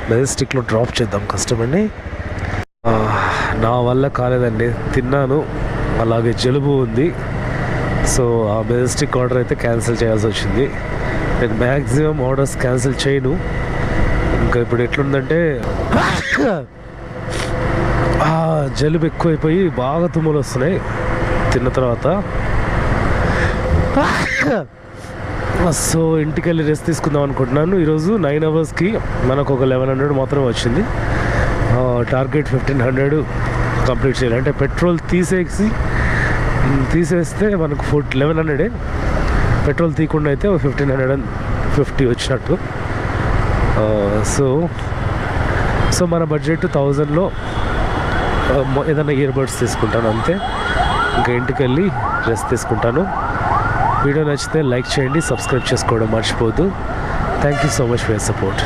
మెజెస్టిక్లో drop చేద్దాం కస్టమర్ని. నా వల్ల కాలేదండి, తిన్నాను, అలాగే జలుబు ఉంది. సో ఆ మెజెస్టిక్ ఆర్డర్ అయితే క్యాన్సిల్ చేయాల్సి వచ్చింది. నేను మ్యాక్సిమం ఆర్డర్స్ క్యాన్సిల్ చేయను. ఇంకా ఇప్పుడు ఎట్లుందంటే జలుబు ఎక్కువైపోయి బాగా తుమ్ములు వస్తున్నాయి తిన్న తర్వాత. సో ఇంటికి వెళ్ళి రెస్ట్ తీసుకుందాం అనుకుంటున్నాను. ఈరోజు 9 అవర్స్కి మనకు ఒక 1100 మాత్రమే వచ్చింది. టార్గెట్ 1500 కంప్లీట్ చేయాలి. అంటే పెట్రోల్ తీసేస్తే మనకు 1100, పెట్రోల్ తీయకుండా అయితే 1550 వచ్చినట్టు. సో మన బడ్జెట్ 1000లో ఏదైనా ఇయర్ బడ్స్ తీసుకుంటాను అంతే. ఇంకా ఇంటికి వెళ్ళి రెస్ట్ తీసుకుంటాను. వీడియో నచ్చితే లైక్ చేయండి, సబ్స్క్రైబ్ చేసుకోవడం మర్చిపోవద్దు. Thank you so much for your support.